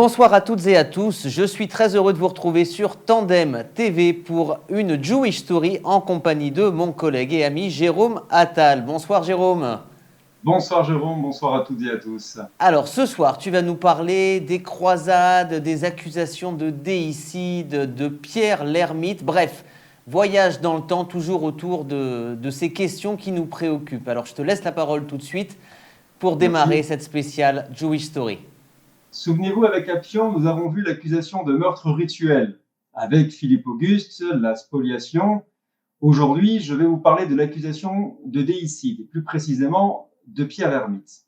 Bonsoir à toutes et à tous, je suis très heureux de vous retrouver sur Tandem TV pour une Jewish Story en compagnie de mon collègue et ami Jérôme Attal. Bonsoir Jérôme. Bonsoir Jérôme, bonsoir à toutes et à tous. Alors ce soir, tu vas nous parler des croisades, des accusations de déicide, de Pierre l'ermite, bref, voyage dans le temps toujours autour de ces questions qui nous préoccupent. Alors je te laisse la parole tout de suite pour démarrer Merci. cette spéciale Jewish Story. Souvenez-vous, avec Appian, nous avons vu l'accusation de meurtre rituel. Avec Philippe Auguste, la spoliation. Aujourd'hui, je vais vous parler de l'accusation de déicide, et plus précisément de Pierre l'ermite.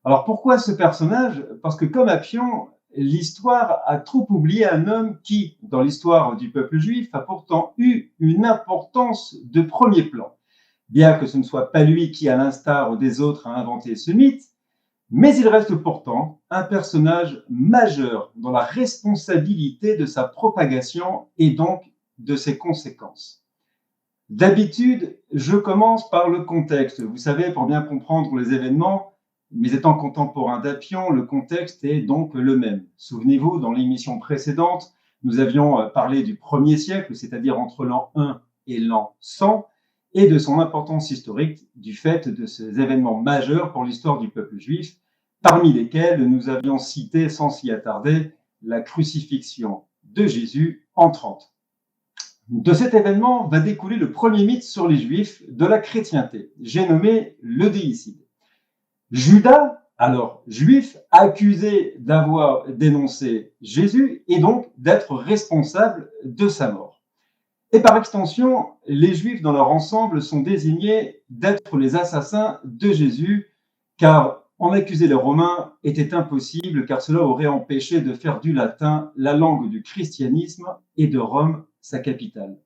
Alors pourquoi ce personnage? Parce que comme Appian, l'histoire a trop oublié un homme qui, dans l'histoire du peuple juif, a pourtant eu une importance de premier plan. Bien que ce ne soit pas lui qui, à l'instar des autres, a inventé ce mythe, mais il reste pourtant un personnage majeur dans la responsabilité de sa propagation et donc de ses conséquences. D'habitude, je commence par le contexte. Vous savez, pour bien comprendre les événements, mais étant contemporain d'Appian, le contexte est donc le même. Souvenez-vous, dans l'émission précédente, nous avions parlé du 1er siècle, c'est-à-dire entre l'an 1 et l'an 100, et de son importance historique du fait de ces événements majeurs pour l'histoire du peuple juif, parmi lesquels nous avions cité, sans s'y attarder, la crucifixion de Jésus en 30. De cet événement va découler le premier mythe sur les Juifs de la chrétienté. J'ai nommé le déicide. Judas, alors juif, accusé d'avoir dénoncé Jésus et donc d'être responsable de sa mort. Et par extension, les Juifs dans leur ensemble sont désignés d'être les assassins de Jésus, car en accuser les Romains était impossible, car cela aurait empêché de faire du latin la langue du christianisme et de Rome sa capitale.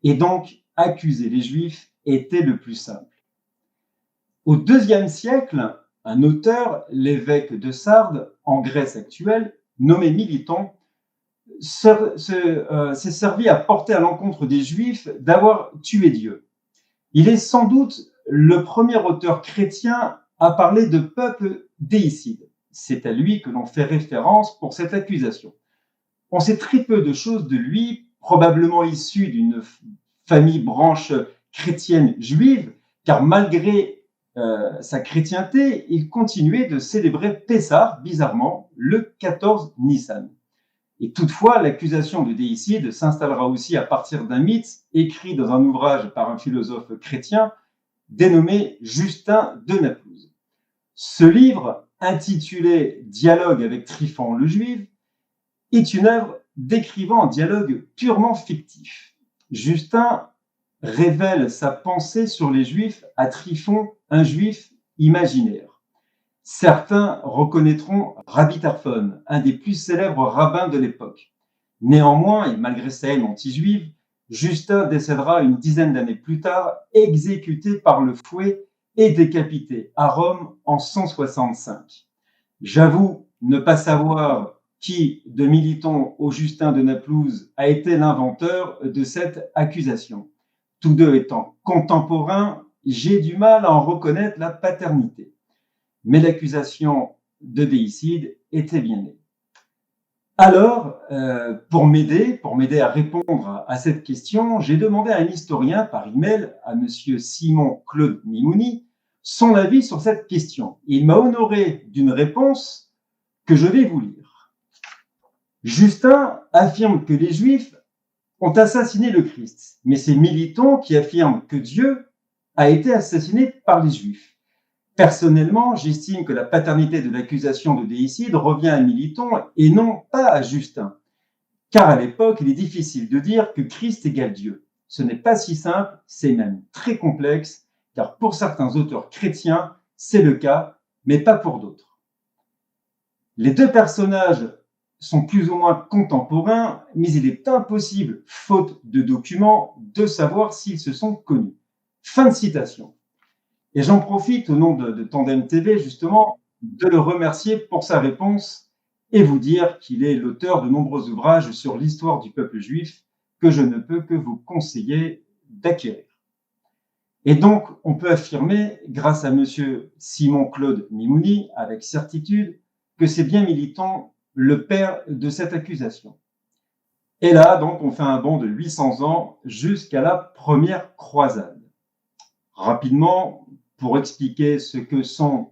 Et donc, accuser les Juifs était le plus simple. Au IIe siècle, un auteur, l'évêque de Sardes, en Grèce actuelle, nommé Militon, s'est servi à porter à l'encontre des Juifs d'avoir tué Dieu. Il est sans doute le premier auteur chrétien à parler de peuple déicide. C'est à lui que l'on fait référence pour cette accusation. On sait très peu de choses de lui, probablement issu d'une famille branche chrétienne juive, car malgré sa chrétienté, il continuait de célébrer Pessah, bizarrement, le 14 Nissan. Et toutefois, l'accusation de déicide s'installera aussi à partir d'un mythe écrit dans un ouvrage par un philosophe chrétien dénommé Justin de Naplouse. Ce livre, intitulé Dialogue avec Tryphon le Juif, est une œuvre décrivant un dialogue purement fictif. Justin révèle sa pensée sur les Juifs à Tryphon, un Juif imaginaire. Certains reconnaîtront Rabbi Tarfon, un des plus célèbres rabbins de l'époque. Néanmoins, et malgré sa haine anti-juive, Justin décédera une dizaine d'années plus tard, exécuté par le fouet et décapité à Rome en 165. J'avoue ne pas savoir qui, de Militon au Justin de Naplouse, a été l'inventeur de cette accusation. Tous deux étant contemporains, j'ai du mal à en reconnaître la paternité. Mais l'accusation de déicide était bien née. Alors, pour m'aider à répondre à cette question, j'ai demandé à un historien par email, à monsieur Simon Claude Mimouni, son avis sur cette question. Il m'a honoré d'une réponse que je vais vous lire. Justin affirme que les Juifs ont assassiné le Christ, mais c'est Militon qui affirme que Dieu a été assassiné par les Juifs. Personnellement, j'estime que la paternité de l'accusation de déicide revient à Militon et non pas à Justin. Car à l'époque, il est difficile de dire que Christ égale Dieu. Ce n'est pas si simple, c'est même très complexe, car pour certains auteurs chrétiens, c'est le cas, mais pas pour d'autres. Les deux personnages sont plus ou moins contemporains, mais il est impossible, faute de documents, de savoir s'ils se sont connus. Fin de citation. Et j'en profite au nom de Tandem TV, justement, de le remercier pour sa réponse et vous dire qu'il est l'auteur de nombreux ouvrages sur l'histoire du peuple juif que je ne peux que vous conseiller d'acquérir. Et donc, on peut affirmer, grâce à monsieur Simon Claude Mimouni, avec certitude, que c'est bien Militon le père de cette accusation. Et là, donc, on fait un bond de 800 ans jusqu'à la première croisade. Rapidement, pour expliquer ce que sont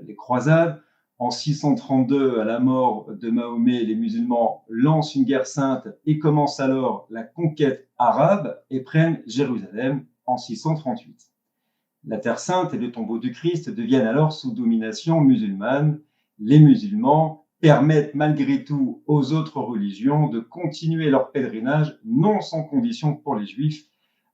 les croisades, en 632, à la mort de Mahomet, les musulmans lancent une guerre sainte et commencent alors la conquête arabe et prennent Jérusalem en 638. La Terre sainte et le tombeau du Christ deviennent alors sous domination musulmane. Les musulmans permettent malgré tout aux autres religions de continuer leur pèlerinage, non sans condition pour les Juifs,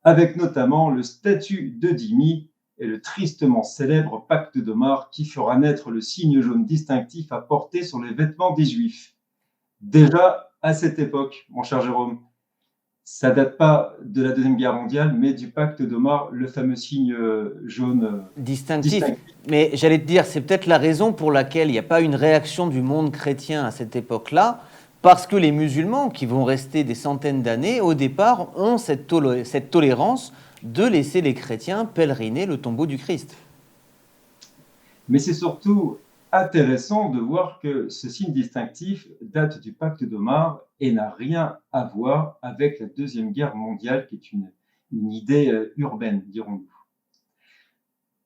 avec notamment le statut de dhimmi et le tristement célèbre pacte d'Omar qui fera naître le signe jaune distinctif à porter sur les vêtements des Juifs. Déjà à cette époque, mon cher Jérôme, ça date pas de la Deuxième Guerre mondiale, mais du pacte d'Omar, le fameux signe jaune distinctif. Mais j'allais te dire, c'est peut-être la raison pour laquelle il n'y a pas une réaction du monde chrétien à cette époque-là, parce que les musulmans, qui vont rester des centaines d'années, au départ, ont cette tolérance de laisser les chrétiens pèleriner le tombeau du Christ. Mais c'est surtout intéressant de voir que ce signe distinctif date du pacte d'Omar et n'a rien à voir avec la Deuxième Guerre mondiale, qui est une idée urbaine, dirons-nous.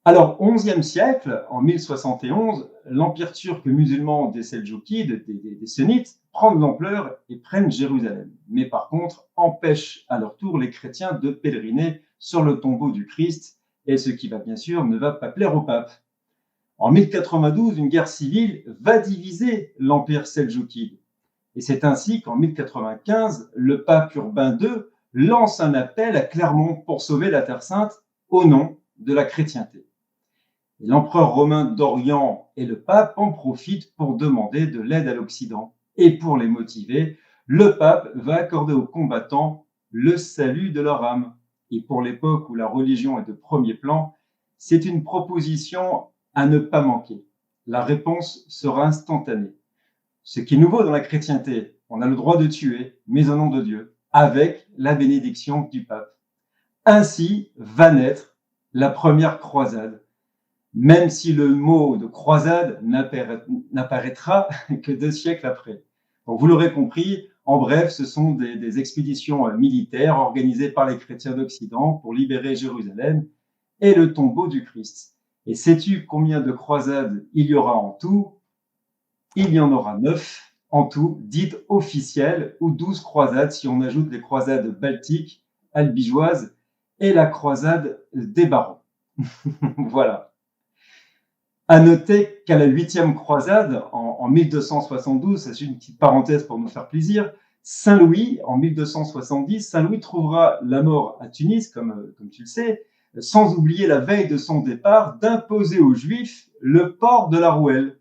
Alors, au XIe siècle, en 1071, l'empire turc musulman des Seldjoukides, des Sunnites, prend de l'ampleur et prennent Jérusalem. Mais par contre, empêchent à leur tour les chrétiens de pèleriner sur le tombeau du Christ, et ce qui va bien sûr ne va pas plaire au pape. En 1092, une guerre civile va diviser l'empire seldjoukide. Et c'est ainsi qu'en 1095, le pape Urbain II lance un appel à Clermont pour sauver la Terre Sainte au nom de la chrétienté. Et l'empereur romain d'Orient et le pape en profitent pour demander de l'aide à l'Occident. Et pour les motiver, le pape va accorder aux combattants le salut de leur âme. Et pour l'époque où la religion est de premier plan, c'est une proposition à ne pas manquer. La réponse sera instantanée. Ce qui est nouveau dans la chrétienté, on a le droit de tuer, mais au nom de Dieu, avec la bénédiction du pape. Ainsi va naître la première croisade, même si le mot de croisade n'apparaîtra que 2 siècles après. Donc vous l'aurez compris, en bref, ce sont des expéditions militaires organisées par les chrétiens d'Occident pour libérer Jérusalem et le tombeau du Christ. Et sais-tu combien de croisades il y aura en tout? Il y en aura 9 en tout, dites officielles, ou 12 croisades si on ajoute les croisades baltiques, albigeoises et la croisade des barons. Voilà. À noter qu'à la 8e croisade, en 1272, c'est une petite parenthèse pour nous faire plaisir, Saint Louis, en 1270, Saint Louis trouvera la mort à Tunis, comme tu le sais, sans oublier la veille de son départ d'imposer aux Juifs le port de la rouelle.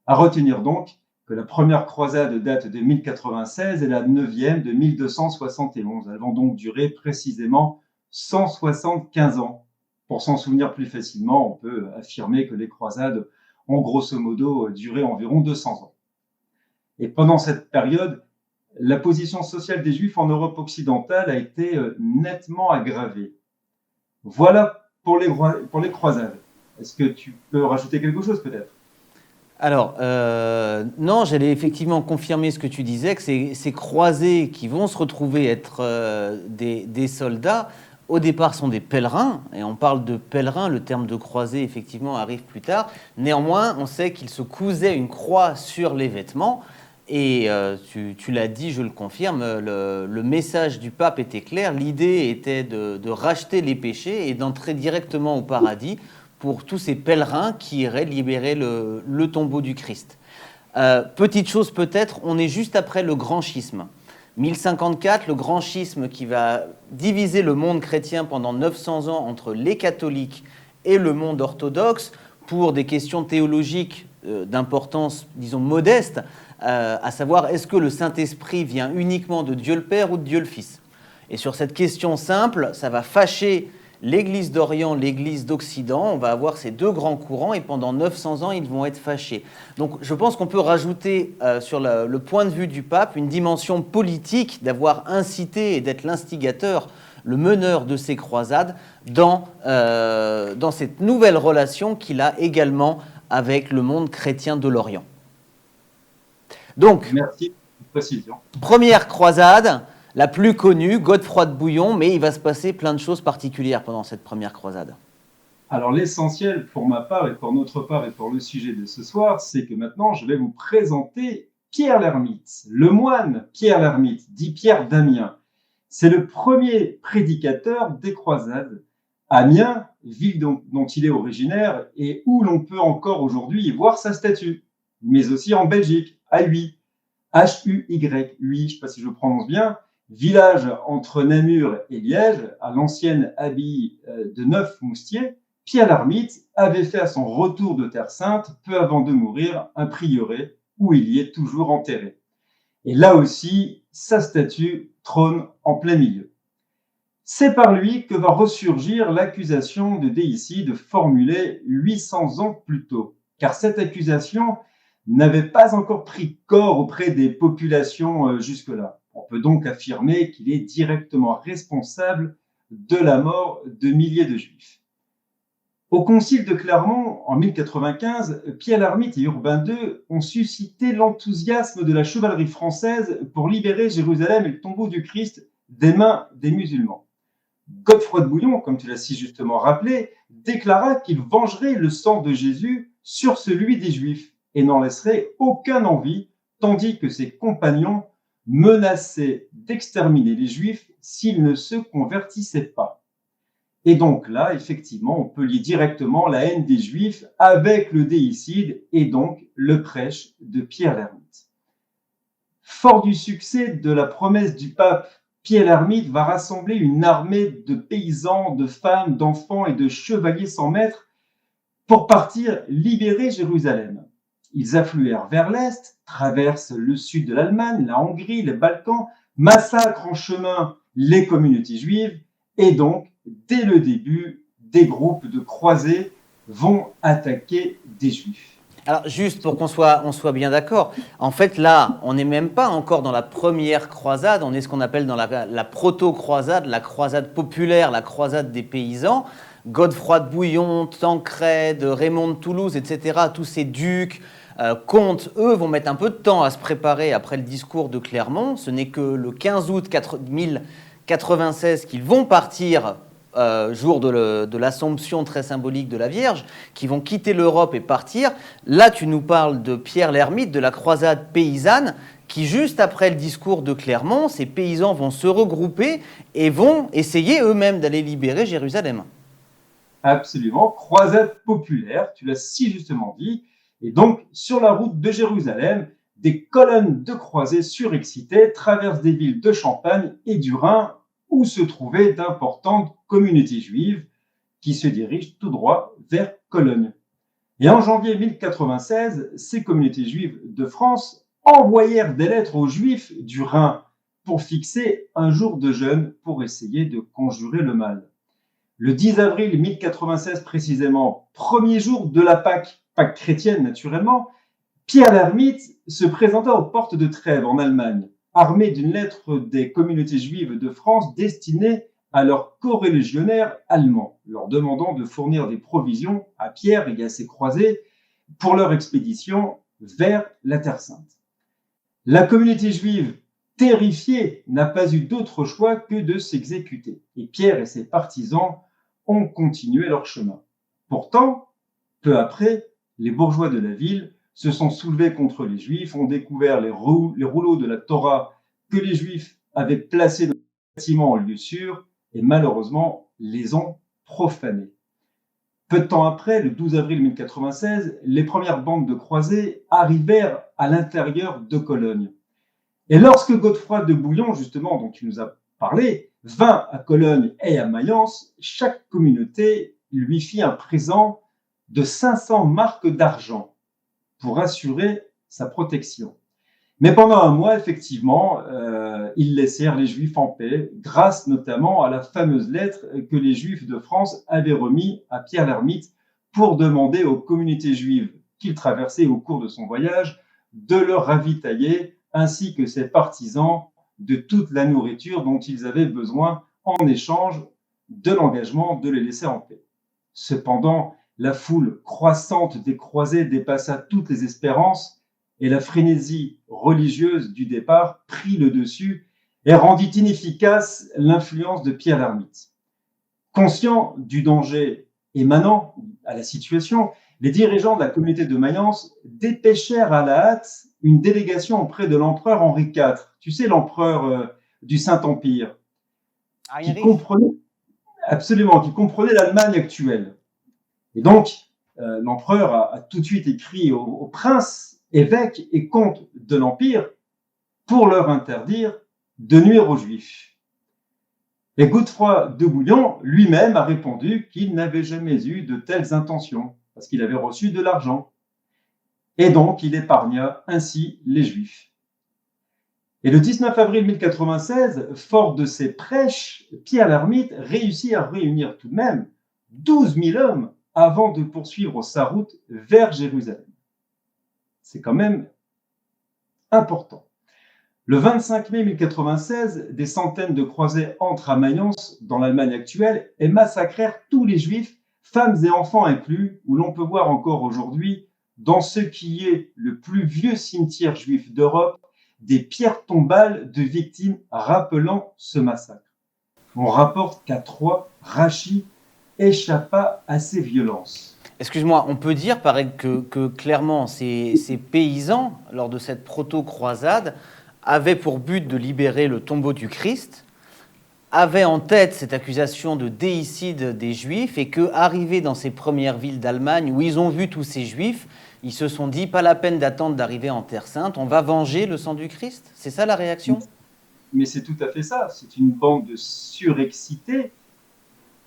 À retenir donc que la première croisade date de 1096 et la 9e de 1271. Elles vont donc durer précisément 175 ans. Pour s'en souvenir plus facilement, on peut affirmer que les croisades ont grosso modo duré environ 200 ans. Et pendant cette période, la position sociale des Juifs en Europe occidentale a été nettement aggravée. Voilà pour les croisades. Est-ce que tu peux rajouter quelque chose peut-être? Alors, non, j'allais effectivement confirmer ce que tu disais, que ces croisés qui vont se retrouver être des soldats, au départ sont des pèlerins, et on parle de pèlerins, le terme de croisé effectivement arrive plus tard. Néanmoins, on sait qu'ils se cousaient une croix sur les vêtements, et tu l'as dit, je le confirme, le message du pape était clair, l'idée était de racheter les péchés et d'entrer directement au paradis pour tous ces pèlerins qui iraient libérer le tombeau du Christ. Petite chose peut-être, on est juste après le grand schisme. 1054, le grand schisme qui va diviser le monde chrétien pendant 900 ans entre les catholiques et le monde orthodoxe pour des questions théologiques d'importance, disons, modeste, à savoir est-ce que le Saint-Esprit vient uniquement de Dieu le Père ou de Dieu le Fils? Et sur cette question simple, ça va fâcher l'Église d'Orient, l'Église d'Occident. On va avoir ces deux grands courants et pendant 900 ans, ils vont être fâchés. Donc je pense qu'on peut rajouter sur le point de vue du pape une dimension politique d'avoir incité et d'être l'instigateur, le meneur de ces croisades dans cette nouvelle relation qu'il a également avec le monde chrétien de l'Orient. Donc, Merci pour la précision. première croisade, la plus connue, Godefroy de Bouillon, mais il va se passer plein de choses particulières pendant cette première croisade. Alors l'essentiel pour ma part et pour notre part et pour le sujet de ce soir, c'est que maintenant je vais vous présenter Pierre l'Ermite, le moine Pierre l'Ermite, dit Pierre d'Amiens. C'est le premier prédicateur des croisades. Amiens, ville dont il est originaire et où l'on peut encore aujourd'hui voir sa statue, mais aussi en Belgique, à Huy, H-U-Y, Huy, je ne sais pas si je le prononce bien, village entre Namur et Liège, à l'ancienne abbaye de Neuf-Moustier. Pierre l'Ermite avait fait à son retour de Terre Sainte, peu avant de mourir, un prieuré où il y est toujours enterré. Et là aussi, sa statue trône en plein milieu. C'est par lui que va ressurgir l'accusation de déicide formulée 800 ans plus tôt, car cette accusation n'avait pas encore pris corps auprès des populations jusque-là. On peut donc affirmer qu'il est directement responsable de la mort de milliers de Juifs. Au concile de Clermont, en 1095, Pierre l'Ermite et Urbain II ont suscité l'enthousiasme de la chevalerie française pour libérer Jérusalem et le tombeau du Christ des mains des musulmans. Godefroy de Bouillon, comme tu l'as si justement rappelé, déclara qu'il vengerait le sang de Jésus sur celui des Juifs et n'en laisserait aucun en vie, tandis que ses compagnons menaçaient d'exterminer les Juifs s'ils ne se convertissaient pas. Et donc là, effectivement, on peut lier directement la haine des Juifs avec le déicide et donc le prêche de Pierre l'Ermite. Fort du succès de la promesse du pape, Pierre l'Ermite va rassembler une armée de paysans, de femmes, d'enfants et de chevaliers sans maître pour partir libérer Jérusalem. Ils affluèrent vers l'est, traversent le sud de l'Allemagne, la Hongrie, les Balkans, massacrent en chemin les communautés juives et donc, dès le début, des groupes de croisés vont attaquer des Juifs. Alors, juste pour qu'on soit bien d'accord, en fait, là, on n'est même pas encore dans la première croisade, on est ce qu'on appelle dans la proto-croisade, la croisade populaire, la croisade des paysans. Godefroy de Bouillon, Tancrède, Raymond de Toulouse, etc., tous ces ducs, comtes, eux, vont mettre un peu de temps à se préparer après le discours de Clermont. Ce n'est que le 15 août 1096 qu'ils vont partir, jour de l'Assomption très symbolique de la Vierge, qui vont quitter l'Europe et partir. Là, tu nous parles de Pierre l'Ermite, de la croisade paysanne, qui, juste après le discours de Clermont, ces paysans vont se regrouper et vont essayer eux-mêmes d'aller libérer Jérusalem. Absolument, croisade populaire, tu l'as si justement dit. Et donc, sur la route de Jérusalem, des colonnes de croisés surexcités traversent des villes de Champagne et du Rhin où se trouvaient d'importantes communautés juives qui se dirigent tout droit vers Cologne. Et en janvier 1096, ces communautés juives de France envoyèrent des lettres aux Juifs du Rhin pour fixer un jour de jeûne pour essayer de conjurer le mal. Le 10 avril 1096 précisément, premier jour de la Pâque chrétienne naturellement, Pierre l'Ermite se présenta aux portes de Trèves en Allemagne, armé d'une lettre des communautés juives de France destinée à leurs corélégionnaires allemands, leur demandant de fournir des provisions à Pierre et à ses croisés pour leur expédition vers la Terre Sainte. La communauté juive, terrifiée, n'a pas eu d'autre choix que de s'exécuter, et Pierre et ses partisans ont continué leur chemin. Pourtant, peu après, les bourgeois de la ville se sont soulevés contre les Juifs, ont découvert les rouleaux de la Torah que les Juifs avaient placés dans le bâtiment en lieu sûr et malheureusement les ont profanés. Peu de temps après, le 12 avril 1096, les premières bandes de croisés arrivèrent à l'intérieur de Cologne. Et lorsque Godefroy de Bouillon, justement, dont tu nous as parlé, vint à Cologne et à Mayence, chaque communauté lui fit un présent de 500 marcs d'argent pour assurer sa protection. Mais pendant un mois, effectivement, ils laissèrent les Juifs en paix, grâce notamment à la fameuse lettre que les Juifs de France avaient remise à Pierre l'Ermite pour demander aux communautés juives qu'il traversait au cours de son voyage de leur ravitailler, ainsi que ses partisans, de toute la nourriture dont ils avaient besoin en échange de l'engagement de les laisser en paix. Cependant, la foule croissante des croisés dépassa toutes les espérances et la frénésie religieuse du départ prit le dessus et rendit inefficace l'influence de Pierre l'Ermite. Conscients du danger émanant à la situation, les dirigeants de la communauté de Mayence dépêchèrent à la hâte une délégation auprès de l'empereur Henri IV, tu sais, l'empereur du Saint-Empire, qui comprenait l'Allemagne actuelle. Et donc, l'empereur a tout de suite écrit aux princes, évêques et comtes de l'Empire pour leur interdire de nuire aux Juifs. Et Godefroy de Bouillon lui-même a répondu qu'il n'avait jamais eu de telles intentions, parce qu'il avait reçu de l'argent. Et donc, il épargna ainsi les Juifs. Et le 19 avril 1096, fort de ses prêches, Pierre l'Ermite réussit à réunir tout de même 12 000 hommes avant de poursuivre sa route vers Jérusalem. C'est quand même important. Le 25 mai 1096, des centaines de croisés entrent à Mayence, dans l'Allemagne actuelle, et massacrèrent tous les Juifs, femmes et enfants inclus, où l'on peut voir encore aujourd'hui, dans ce qui est le plus vieux cimetière juif d'Europe, des pierres tombales de victimes rappelant ce massacre. On rapporte qu'à Troyes, Rachid échappa à ces violences. Excuse-moi, on peut dire pareil, que clairement ces paysans, lors de cette proto-croisade, avaient pour but de libérer le tombeau du Christ, avaient en tête cette accusation de déicide des Juifs, et qu'arrivés dans ces premières villes d'Allemagne où ils ont vu tous ces Juifs, ils se sont dit, pas la peine d'attendre d'arriver en Terre Sainte, on va venger le sang du Christ. C'est ça la réaction ? Mais c'est tout à fait ça, c'est une bande de surexcités.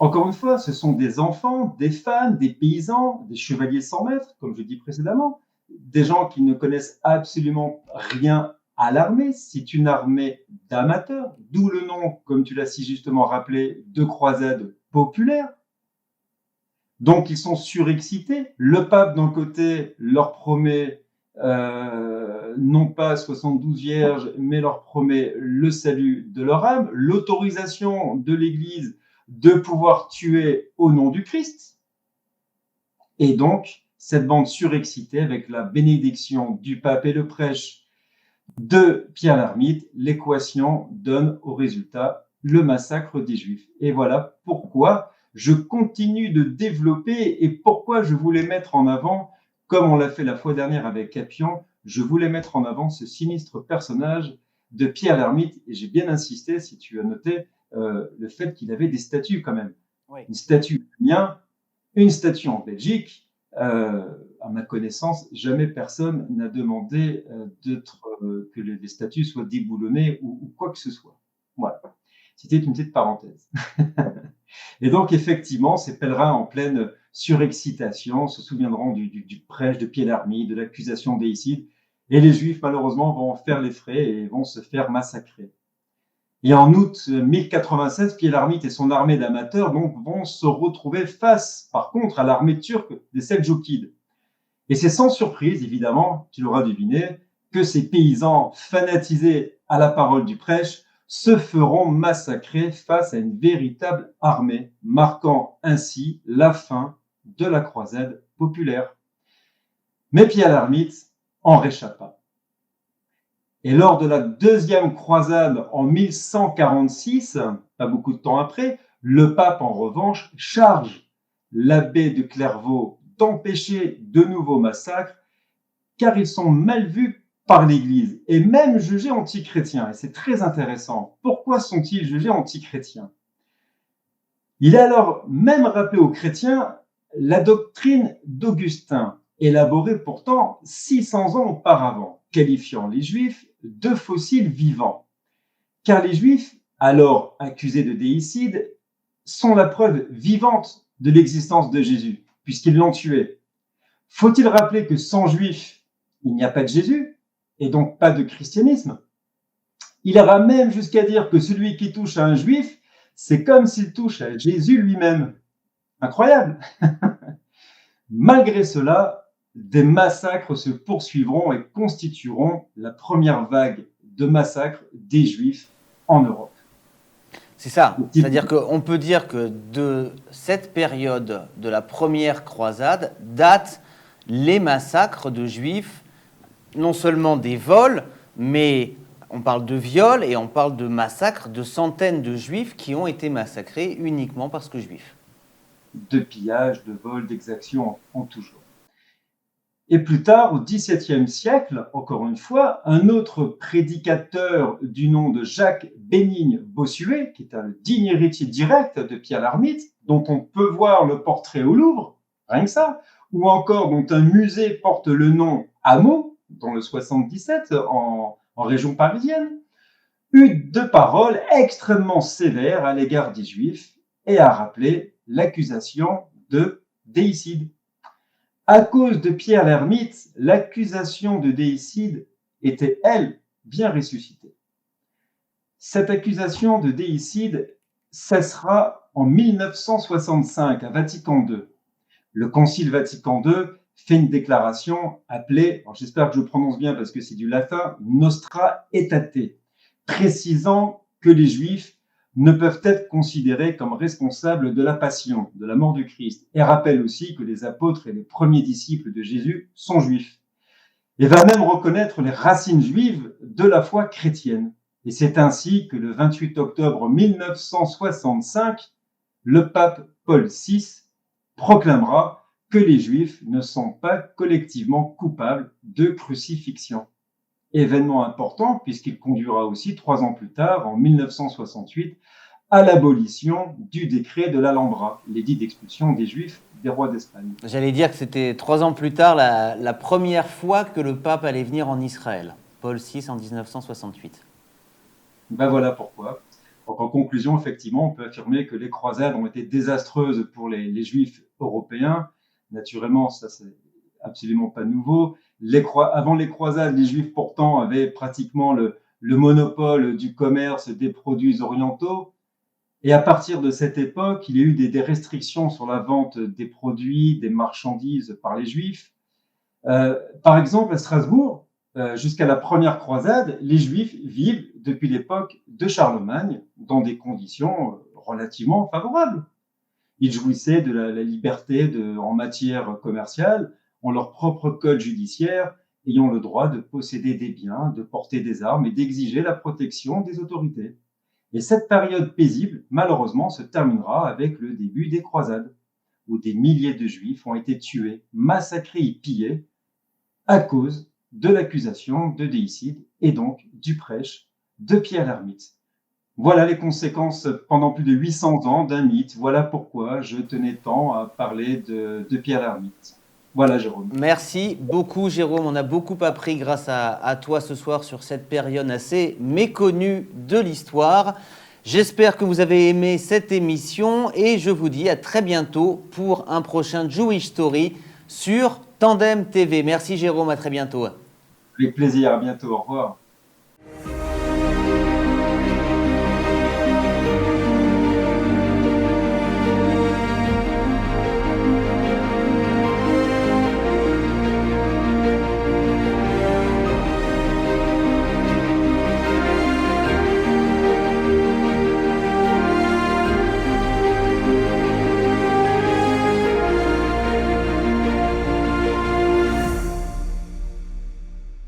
Encore une fois, ce sont des enfants, des femmes, des paysans, des chevaliers sans maître, comme je dis précédemment, des gens qui ne connaissent absolument rien à l'armée. C'est une armée d'amateurs, d'où le nom, comme tu l'as si justement rappelé, de croisade populaire. Donc, ils sont surexcités. Le pape, d'un côté, leur promet non pas 72 vierges, mais leur promet le salut de leur âme, l'autorisation de l'Église de pouvoir tuer au nom du Christ. Et donc, cette bande surexcitée, avec la bénédiction du pape et le prêche de Pierre l'Ermite, l'équation donne au résultat le massacre des Juifs. Et voilà pourquoi je continue de développer et pourquoi je voulais mettre en avant, comme on l'a fait la fois dernière avec Capion, je voulais mettre en avant ce sinistre personnage de Pierre l'Ermite. Et j'ai bien insisté, si tu as noté, le fait qu'il avait des statues quand même. Oui. Une statue mien, une statue en Belgique. À ma connaissance, jamais personne n'a demandé que les statues soient déboulonnées ou quoi que ce soit. Voilà. C'était une petite parenthèse. Et donc, effectivement, ces pèlerins en pleine surexcitation se souviendront du prêche de Pierre l'Ermite, de l'accusation déicide, et les Juifs, malheureusement, vont en faire les frais et vont se faire massacrer. Et en août 1096, Pierre l'Ermite et son armée d'amateurs donc, vont se retrouver face, par contre, à l'armée turque des Seldjoukides. Et c'est sans surprise, évidemment, tu l'auras deviné, que ces paysans fanatisés à la parole du prêche se feront massacrer face à une véritable armée, marquant ainsi la fin de la croisade populaire. Mais Pierre l'Ermite en réchappa. Et lors de la deuxième croisade en 1146, pas beaucoup de temps après, le pape en revanche charge l'abbé de Clairvaux d'empêcher de nouveaux massacres, car ils sont mal vus par l'Église et même jugés antichrétiens. Et c'est très intéressant. Pourquoi sont-ils jugés antichrétiens ? Il est alors même rappelé aux chrétiens la doctrine d'Augustin, élaborée pourtant 600 ans auparavant, qualifiant les Juifs de fossiles vivants. Car les Juifs, alors accusés de déicide, sont la preuve vivante de l'existence de Jésus, puisqu'ils l'ont tué. Faut-il rappeler que sans Juifs, il n'y a pas de Jésus, et donc pas de christianisme ? Il ira même jusqu'à dire que celui qui touche à un Juif, c'est comme s'il touche à Jésus lui-même. Incroyable. Malgré cela, des massacres se poursuivront et constitueront la première vague de massacres des Juifs en Europe. C'est ça, c'est-à-dire qu'on peut dire que de cette période de la première croisade datent les massacres de Juifs non seulement des vols, mais on parle de viols et on parle de massacres de centaines de juifs qui ont été massacrés uniquement parce que juifs. De pillages, de vols, d'exactions en tout genre. Et plus tard, au XVIIe siècle, encore une fois, un autre prédicateur du nom de Jacques Bénigne Bossuet, qui est un digne héritier direct de Pierre l'Ermite, dont on peut voir le portrait au Louvre, rien que ça, ou encore dont un musée porte le nom à Meaux, dans le 77, en région parisienne, eut deux paroles extrêmement sévères à l'égard des Juifs et a rappelé l'accusation de déicide. À cause de Pierre l'Ermite, l'accusation de déicide était, elle, bien ressuscitée. Cette accusation de déicide cessera en 1965 à Vatican II. Le Concile Vatican II fait une déclaration appelée, j'espère que je prononce bien parce que c'est du latin, Nostra Aetate, précisant que les Juifs ne peuvent être considérés comme responsables de la passion, de la mort du Christ, et rappelle aussi que les apôtres et les premiers disciples de Jésus sont juifs. Et va même reconnaître les racines juives de la foi chrétienne. Et c'est ainsi que le 28 octobre 1965, le pape Paul VI proclamera que les Juifs ne sont pas collectivement coupables de crucifixion. Événement important puisqu'il conduira aussi 3 ans plus tard, en 1968, à l'abolition du décret de l'Alhambra, l'édit d'expulsion des Juifs des rois d'Espagne. J'allais dire que c'était 3 ans plus tard la première fois que le pape allait venir en Israël, Paul VI en 1968. Ben voilà pourquoi. Donc en conclusion, effectivement, on peut affirmer que les croisades ont été désastreuses pour les Juifs européens. Naturellement, ça c'est absolument pas nouveau. Avant les croisades, les Juifs pourtant avaient pratiquement le monopole du commerce des produits orientaux. Et à partir de cette époque, il y a eu des restrictions sur la vente des produits, des marchandises par les Juifs. Par exemple, à Strasbourg, jusqu'à la première croisade, les Juifs vivent depuis l'époque de Charlemagne dans des conditions relativement favorables. Ils jouissaient de la liberté en matière commerciale, ont leur propre code judiciaire, ayant le droit de posséder des biens, de porter des armes et d'exiger la protection des autorités. Et cette période paisible, malheureusement, se terminera avec le début des croisades, où des milliers de Juifs ont été tués, massacrés et pillés à cause de l'accusation de déicide et donc du prêche de Pierre l'Ermite. Voilà les conséquences pendant plus de 800 ans d'un mythe. Voilà pourquoi je tenais tant à parler de Pierre l'Ermite. Voilà, Jérôme. Merci beaucoup, Jérôme. On a beaucoup appris grâce à toi ce soir sur cette période assez méconnue de l'histoire. J'espère que vous avez aimé cette émission et je vous dis à très bientôt pour un prochain Jewish Story sur Tandem TV. Merci, Jérôme. À très bientôt. Avec plaisir. À bientôt. Au revoir.